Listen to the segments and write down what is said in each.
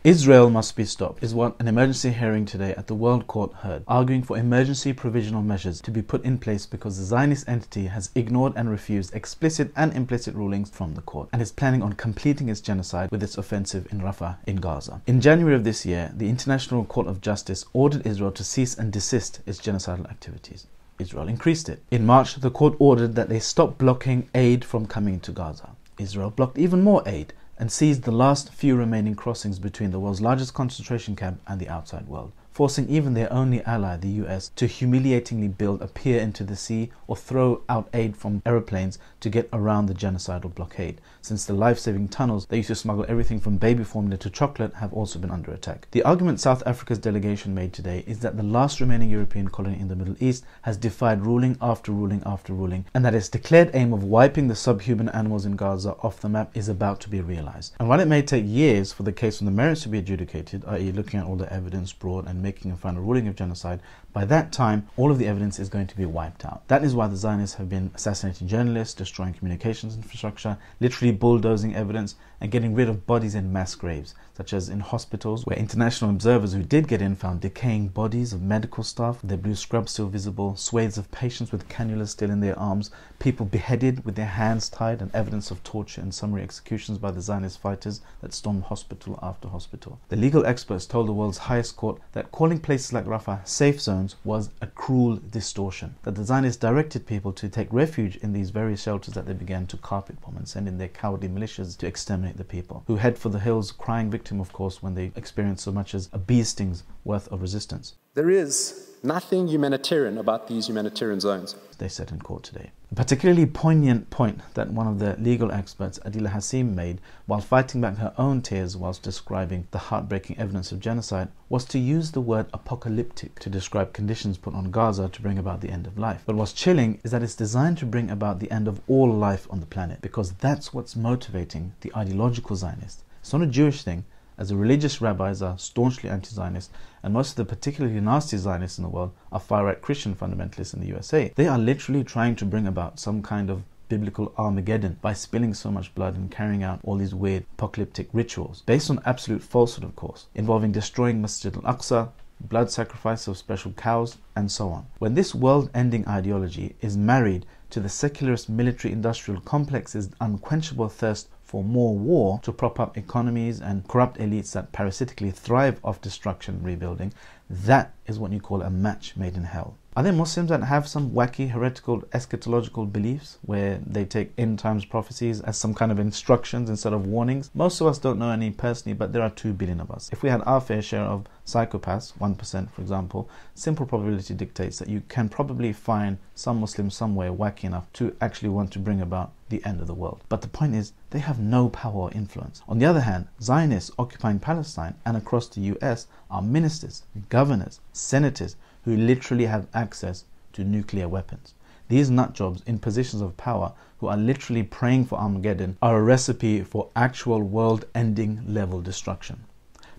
Israel must be stopped is what an emergency hearing today at the World Court heard, arguing for emergency provisional measures to be put in place because the Zionist entity has ignored and refused explicit and implicit rulings from the court and is planning on completing its genocide with its offensive in Rafah in Gaza. In January of this year, the International Court of Justice ordered Israel to cease and desist its genocidal activities. Israel increased it. In March, the court ordered that they stop blocking aid from coming to Gaza. Israel blocked even more aid and seized the last few remaining crossings between the world's largest concentration camp and the outside world, forcing even their only ally, the US, to humiliatingly build a pier into the sea or throw out aid from aeroplanes to get around the genocidal blockade, since the life-saving tunnels they used to smuggle everything from baby formula to chocolate have also been under attack. The argument South Africa's delegation made today is that the last remaining European colony in the Middle East has defied ruling after ruling after ruling, and that its declared aim of wiping the subhuman animals in Gaza off the map is about to be realized. And while it may take years for the case on the merits to be adjudicated, i.e. looking at all the evidence brought and making a final ruling of genocide, by that time all of the evidence is going to be wiped out. That is why the Zionists have been assassinating journalists, destroying communications infrastructure, literally bulldozing evidence and getting rid of bodies in mass graves, such as in hospitals where international observers who did get in found decaying bodies of medical staff, their blue scrubs still visible, swathes of patients with cannulas still in their arms, people beheaded with their hands tied, and evidence of torture and summary executions by the Zionist fighters that stormed hospital after hospital. The legal experts told the world's highest court that calling places like Rafah safe zones was a cruel distortion, that the Zionists directed people to take refuge in these very shelters that they began to carpet bomb and send in their cowardly militias to exterminate the people, who head for the hills crying victim, of course, when they experience so much as a bee sting's worth of resistance. There is nothing humanitarian about these humanitarian zones, they said in court today. A particularly poignant point that one of the legal experts, Adila Hassim, made while fighting back her own tears whilst describing the heartbreaking evidence of genocide was to use the word apocalyptic to describe conditions put on Gaza to bring about the end of life. But what's chilling is that it's designed to bring about the end of all life on the planet, because that's what's motivating the ideological Zionists. It's not a Jewish thing, as the religious rabbis are staunchly anti-Zionist, and most of the particularly nasty Zionists in the world are far-right Christian fundamentalists in the USA. They are literally trying to bring about some kind of biblical Armageddon by spilling so much blood and carrying out all these weird apocalyptic rituals, based on absolute falsehood, of course, involving destroying Masjid al-Aqsa, blood sacrifice of special cows, and so on. When this world-ending ideology is married to the secularist military-industrial complex's unquenchable thirst for more war to prop up economies and corrupt elites that parasitically thrive off destruction and rebuilding, that is what you call a match made in hell. Are there Muslims that have some wacky heretical eschatological beliefs where they take end times prophecies as some kind of instructions instead of warnings? Most of us don't know any personally, but there are 2 billion of us. If we had our fair share of psychopaths, 1% for example, simple probability dictates that you can probably find some Muslims somewhere wacky enough to actually want to bring about the end of the world. But the point is, they have no power or influence. On the other hand, Zionists occupying Palestine and across the US are ministers, governors, senators who literally have access to nuclear weapons. These nutjobs in positions of power who are literally praying for Armageddon are a recipe for actual world-ending level destruction.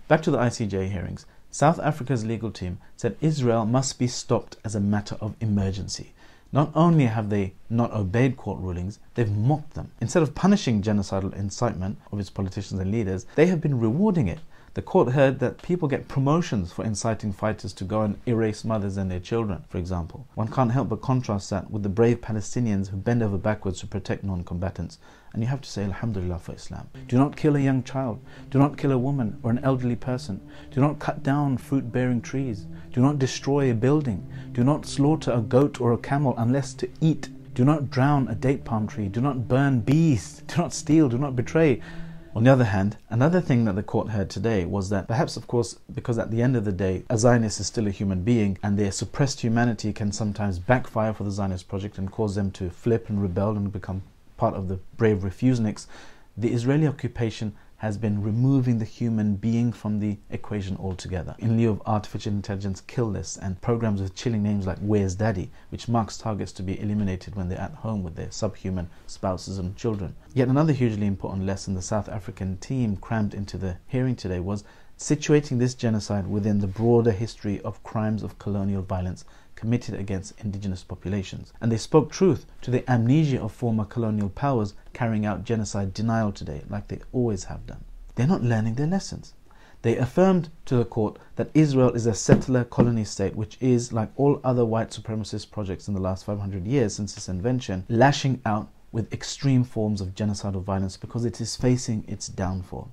Back to the ICJ hearings. South Africa's legal team said Israel must be stopped as a matter of emergency. Not only have they not obeyed court rulings, they've mocked them. Instead of punishing genocidal incitement of its politicians and leaders, they have been rewarding it. The court heard that people get promotions for inciting fighters to go and erase mothers and their children, for example. One can't help but contrast that with the brave Palestinians who bend over backwards to protect non-combatants. And you have to say Alhamdulillah for Islam. Do not kill a young child. Do not kill a woman or an elderly person. Do not cut down fruit-bearing trees. Do not destroy a building. Do not slaughter a goat or a camel unless to eat. Do not drown a date palm tree. Do not burn bees. Do not steal. Do not betray. On the other hand, another thing that the court heard today was that perhaps, of course, because at the end of the day, a Zionist is still a human being and their suppressed humanity can sometimes backfire for the Zionist project and cause them to flip and rebel and become part of the brave refuseniks, the Israeli occupation has been removing the human being from the equation altogether, in lieu of artificial intelligence kill lists and programs with chilling names like Where's Daddy, which marks targets to be eliminated when they're at home with their subhuman spouses and children. Yet another hugely important lesson the South African team crammed into the hearing today was situating this genocide within the broader history of crimes of colonial violence committed against indigenous populations. And they spoke truth to the amnesia of former colonial powers carrying out genocide denial today, like they always have done. They're not learning their lessons. They affirmed to the court that Israel is a settler colony state which is, like all other white supremacist projects in the last 500 years since its invention, lashing out with extreme forms of genocidal violence because it is facing its downfall.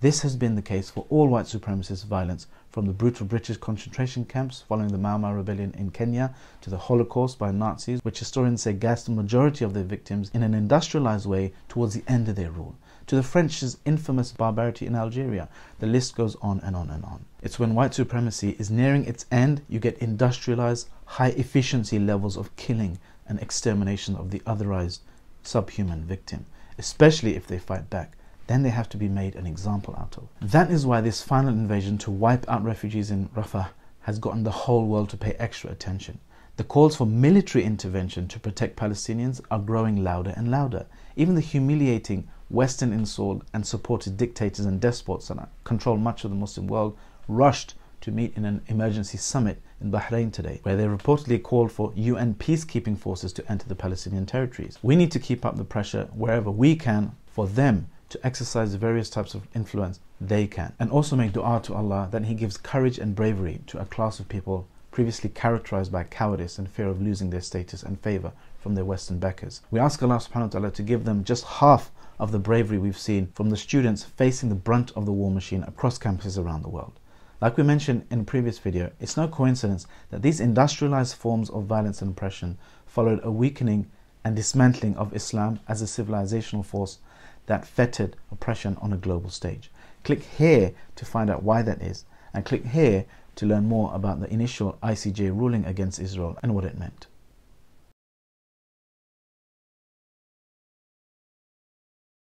This has been the case for all white supremacist violence, from the brutal British concentration camps following the Mau Mau rebellion in Kenya to the Holocaust by Nazis, which historians say gassed the majority of their victims in an industrialized way towards the end of their rule, to the French's infamous barbarity in Algeria. The list goes on and on and on. It's when white supremacy is nearing its end you get industrialized, high efficiency levels of killing and extermination of the otherized, subhuman victim, especially if they fight back. Then they have to be made an example out of. That is why this final invasion to wipe out refugees in Rafah has gotten the whole world to pay extra attention. The calls for military intervention to protect Palestinians are growing louder and louder. Even the humiliating Western-installed and supported dictators and despots that control much of the Muslim world rushed to meet in an emergency summit in Bahrain today, where they reportedly called for UN peacekeeping forces to enter the Palestinian territories. We need to keep up the pressure wherever we can for them to exercise the various types of influence they can, and also make dua to Allah that He gives courage and bravery to a class of people previously characterized by cowardice and fear of losing their status and favor from their Western backers. We ask Allah subhanahu wa ta'ala to give them just half of the bravery we've seen from the students facing the brunt of the war machine across campuses around the world. Like we mentioned in a previous video, it's no coincidence that these industrialized forms of violence and oppression followed a weakening and dismantling of Islam as a civilizational force that fettered oppression on a global stage. Click here to find out why that is, and click here to learn more about the initial ICJ ruling against Israel and what it meant.